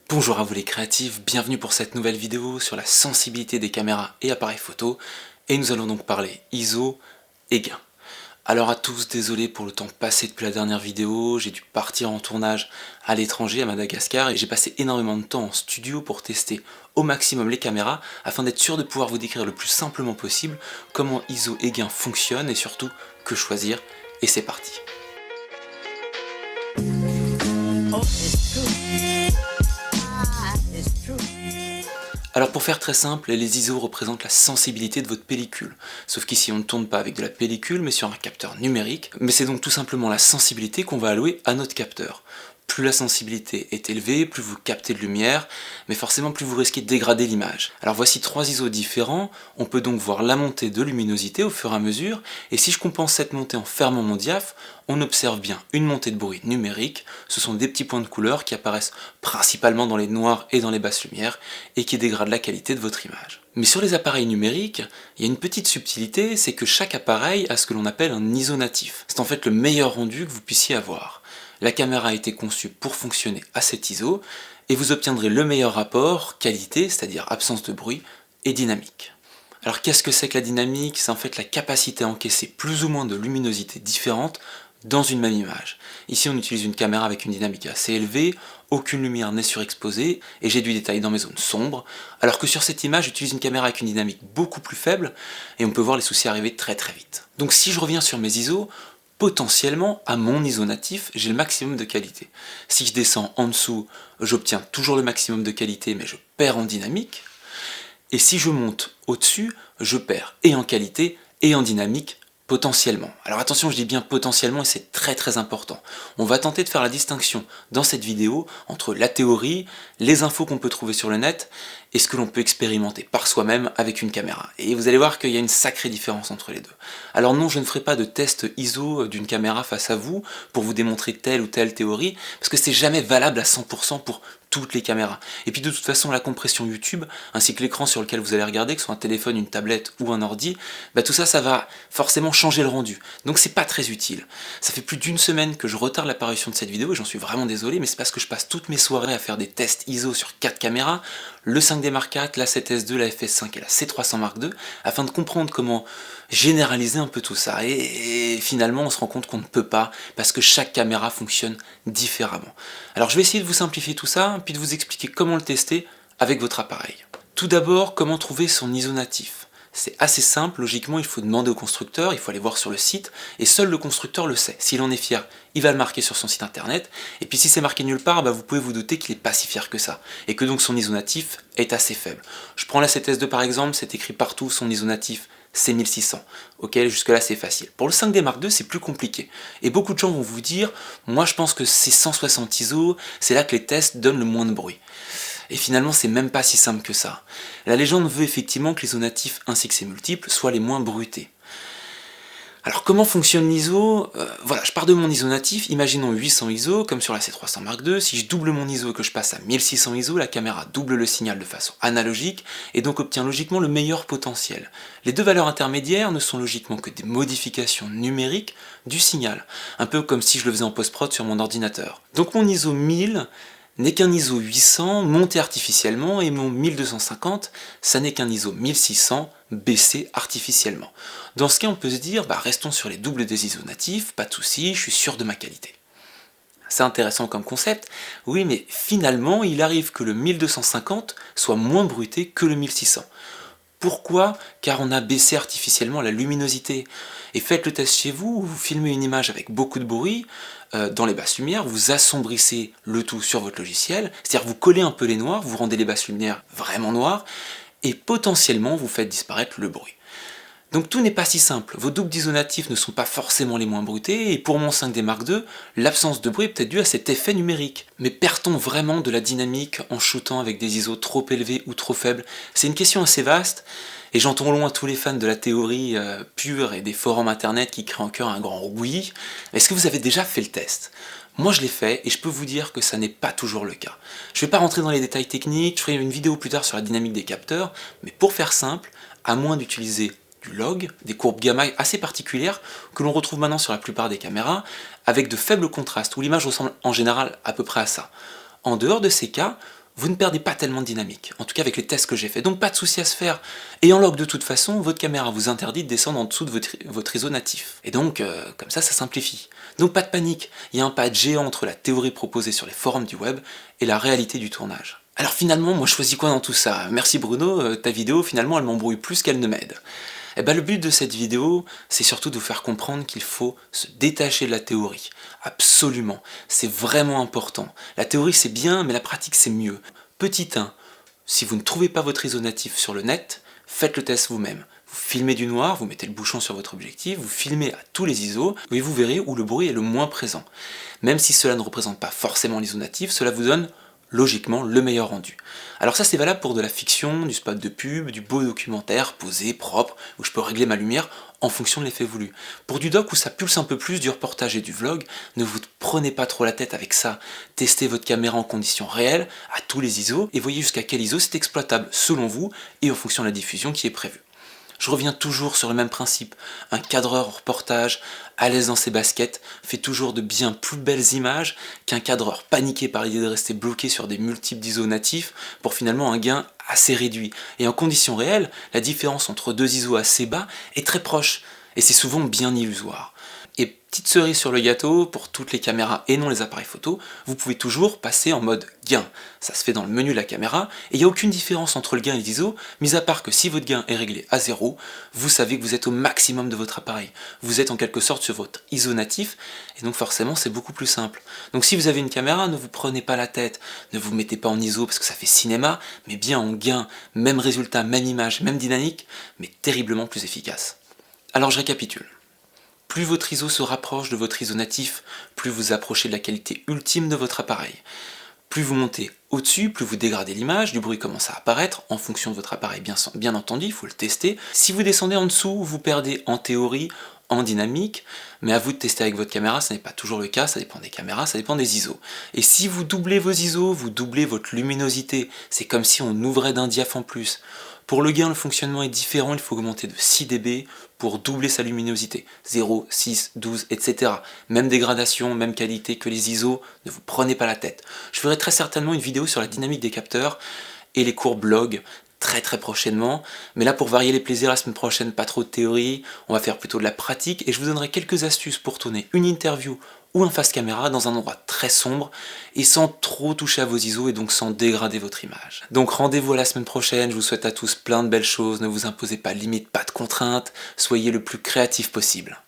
Bonjour à vous les créatifs, bienvenue pour cette nouvelle vidéo sur la sensibilité des caméras et appareils photo, et nous allons donc parler ISO et gain. Alors à tous, désolé pour le temps passé depuis la dernière vidéo, j'ai dû partir en tournage à l'étranger, à Madagascar, et j'ai passé énormément de temps en studio pour tester au maximum les caméras, afin d'être sûr de pouvoir vous décrire le plus simplement possible comment ISO et gain fonctionnent, et surtout que choisir, et c'est parti. Alors pour faire très simple, les ISO représentent la sensibilité de votre pellicule. Sauf qu'ici on ne tourne pas avec de la pellicule mais sur un capteur numérique, mais c'est donc tout simplement la sensibilité qu'on va allouer à notre capteur. Plus la sensibilité est élevée, plus vous captez de lumière, mais forcément plus vous risquez de dégrader l'image. Alors voici trois ISO différents, on peut donc voir la montée de luminosité au fur et à mesure, et si je compense cette montée en fermant mon diaph, on observe bien une montée de bruit numérique, ce sont des petits points de couleur qui apparaissent principalement dans les noirs et dans les basses lumières, et qui dégradent la qualité de votre image. Mais sur les appareils numériques, il y a une petite subtilité, c'est que chaque appareil a ce que l'on appelle un ISO natif. C'est en fait le meilleur rendu que vous puissiez avoir. La caméra a été conçue pour fonctionner à cet ISO, et vous obtiendrez le meilleur rapport qualité, c'est-à-dire absence de bruit, et dynamique. Alors qu'est-ce que c'est que la dynamique? C'est en fait la capacité à encaisser plus ou moins de luminosité différente dans une même image. Ici on utilise une caméra avec une dynamique assez élevée, aucune lumière n'est surexposée, et j'ai du détail dans mes zones sombres, alors que sur cette image j'utilise une caméra avec une dynamique beaucoup plus faible, et on peut voir les soucis arriver très très vite. Donc si je reviens sur mes ISO, potentiellement, à mon ISO natif, j'ai le maximum de qualité. Si je descends en dessous, j'obtiens toujours le maximum de qualité, mais je perds en dynamique. Et si je monte au-dessus, je perds et en qualité et en dynamique, potentiellement. Alors attention, je dis bien potentiellement et c'est très très important. On va tenter de faire la distinction dans cette vidéo entre la théorie, les infos qu'on peut trouver sur le net et ce que l'on peut expérimenter par soi-même avec une caméra. Et vous allez voir qu'il y a une sacrée différence entre les deux. Alors non, je ne ferai pas de test ISO d'une caméra face à vous pour vous démontrer telle ou telle théorie, parce que c'est jamais valable à 100% pour toutes les caméras. Et puis de toute façon, la compression YouTube, ainsi que l'écran sur lequel vous allez regarder, que ce soit un téléphone, une tablette ou un ordi, bah tout ça, ça va forcément changer le rendu. Donc c'est pas très utile. Ça fait plus d'une semaine que je retarde l'apparition de cette vidéo et j'en suis vraiment désolé, mais c'est parce que je passe toutes mes soirées à faire des tests ISO sur 4 caméras, le 5D Mark IV, la 7S2, la FS5 et la C300 Mark II, afin de comprendre comment généraliser un peu tout ça. Et finalement, on se rend compte qu'on ne peut pas, parce que chaque caméra fonctionne différemment. Alors je vais essayer de vous simplifier tout ça, puis de vous expliquer comment le tester avec votre appareil. Tout d'abord, comment trouver son ISO natif? C'est assez simple, logiquement il faut demander au constructeur, il faut aller voir sur le site, et seul le constructeur le sait. S'il en est fier, il va le marquer sur son site internet, et puis si c'est marqué nulle part, bah vous pouvez vous douter qu'il n'est pas si fier que ça, et que donc son ISO natif est assez faible. Je prends la 7S2 par exemple, c'est écrit partout son ISO natif, c'est 1600. Ok, jusque là c'est facile. Pour le 5D Mark II, c'est plus compliqué. Et beaucoup de gens vont vous dire, moi je pense que c'est 160 ISO, c'est là que les tests donnent le moins de bruit. Et finalement, c'est même pas si simple que ça. La légende veut effectivement que les ISO natifs ainsi que ses multiples soient les moins bruités. Alors comment fonctionne l'ISO? Voilà, je pars de mon ISO natif, imaginons 800 ISO, comme sur la C300 Mark II, si je double mon ISO et que je passe à 1600 ISO, la caméra double le signal de façon analogique, et donc obtient logiquement le meilleur potentiel. Les deux valeurs intermédiaires ne sont logiquement que des modifications numériques du signal, un peu comme si je le faisais en post-prod sur mon ordinateur. Donc mon ISO 1000 n'est qu'un ISO 800 monté artificiellement, et mon 1250, ça n'est qu'un ISO 1600 baissé artificiellement. Dans ce cas, on peut se dire, bah restons sur les doubles des ISO natifs, pas de souci, je suis sûr de ma qualité. C'est intéressant comme concept, oui, mais finalement, il arrive que le 1250 soit moins bruité que le 1600. Pourquoi? Car on a baissé artificiellement la luminosité. Et faites le test chez vous, vous filmez une image avec beaucoup de bruit, dans les basses lumières, vous assombrissez le tout sur votre logiciel, c'est-à-dire vous collez un peu les noirs, vous rendez les basses lumières vraiment noires, et potentiellement vous faites disparaître le bruit. Donc tout n'est pas si simple, vos doubles d'ISO natifs ne sont pas forcément les moins bruités, et pour mon 5D Mark II, l'absence de bruit est peut-être due à cet effet numérique. Mais perd-on vraiment de la dynamique en shootant avec des ISO trop élevés ou trop faibles? C'est une question assez vaste, et j'entends loin tous les fans de la théorie pure et des forums internet qui créent en cœur un grand oui. Est-ce que vous avez déjà fait le test? Moi je l'ai fait et je peux vous dire que ça n'est pas toujours le cas. Je ne vais pas rentrer dans les détails techniques, je ferai une vidéo plus tard sur la dynamique des capteurs, mais pour faire simple, à moins d'utiliser du log, des courbes gamma assez particulières que l'on retrouve maintenant sur la plupart des caméras, avec de faibles contrastes, où l'image ressemble en général à peu près à ça. En dehors de ces cas, vous ne perdez pas tellement de dynamique, en tout cas avec les tests que j'ai fait, donc pas de souci à se faire. Et en log de toute façon, votre caméra vous interdit de descendre en dessous de votre ISO natif. Et donc, comme ça simplifie. Donc pas de panique, il y a un pas géant entre la théorie proposée sur les forums du web et la réalité du tournage. Alors finalement, moi je choisis quoi dans tout ça? Merci Bruno, ta vidéo finalement elle m'embrouille plus qu'elle ne m'aide. Eh ben, le but de cette vidéo, c'est surtout de vous faire comprendre qu'il faut se détacher de la théorie. Absolument, c'est vraiment important. La théorie c'est bien, mais la pratique c'est mieux. Petit 1, si vous ne trouvez pas votre ISO natif sur le net, faites le test vous-même. Vous filmez du noir, vous mettez le bouchon sur votre objectif, vous filmez à tous les ISO, et vous verrez où le bruit est le moins présent. Même si cela ne représente pas forcément l'ISO natif, cela vous donne logiquement le meilleur rendu. Alors ça c'est valable pour de la fiction, du spot de pub, du beau documentaire, posé, propre, où je peux régler ma lumière en fonction de l'effet voulu. Pour du doc où ça pulse un peu plus, du reportage et du vlog, ne vous prenez pas trop la tête avec ça. Testez votre caméra en conditions réelles, à tous les ISO, et voyez jusqu'à quel ISO c'est exploitable selon vous, et en fonction de la diffusion qui est prévue. Je reviens toujours sur le même principe, un cadreur en reportage, à l'aise dans ses baskets, fait toujours de bien plus belles images qu'un cadreur paniqué par l'idée de rester bloqué sur des multiples d'ISO natifs pour finalement un gain assez réduit. Et en conditions réelles, la différence entre deux ISO assez bas est très proche, et c'est souvent bien illusoire. Et petite cerise sur le gâteau, pour toutes les caméras et non les appareils photo, vous pouvez toujours passer en mode gain. Ça se fait dans le menu de la caméra, et il n'y a aucune différence entre le gain et les ISO, mis à part que si votre gain est réglé à 0, vous savez que vous êtes au maximum de votre appareil. Vous êtes en quelque sorte sur votre ISO natif, et donc forcément c'est beaucoup plus simple. Donc si vous avez une caméra, ne vous prenez pas la tête, ne vous mettez pas en ISO parce que ça fait cinéma, mais bien en gain, même résultat, même image, même dynamique, mais terriblement plus efficace. Alors je récapitule. Plus votre ISO se rapproche de votre ISO natif, plus vous approchez de la qualité ultime de votre appareil. Plus vous montez au-dessus, plus vous dégradez l'image, du bruit commence à apparaître, en fonction de votre appareil bien entendu, il faut le tester. Si vous descendez en dessous, vous perdez en théorie, en dynamique, mais à vous de tester avec votre caméra, ça n'est pas toujours le cas, ça dépend des caméras, ça dépend des ISO. Et si vous doublez vos ISO, vous doublez votre luminosité, c'est comme si on ouvrait d'un diaph en plus. Pour le gain, le fonctionnement est différent, il faut augmenter de 6 dB pour doubler sa luminosité. 0, 6, 12, etc. Même dégradation, même qualité que les ISO, ne vous prenez pas la tête. Je ferai très certainement une vidéo sur la dynamique des capteurs et les courbes log très prochainement, mais là pour varier les plaisirs la semaine prochaine, pas trop de théorie, on va faire plutôt de la pratique et je vous donnerai quelques astuces pour tourner une interview ou un face caméra dans un endroit très sombre et sans trop toucher à vos ISO et donc sans dégrader votre image. Donc rendez-vous à la semaine prochaine, je vous souhaite à tous plein de belles choses, ne vous imposez pas de limites, pas de contraintes, soyez le plus créatif possible.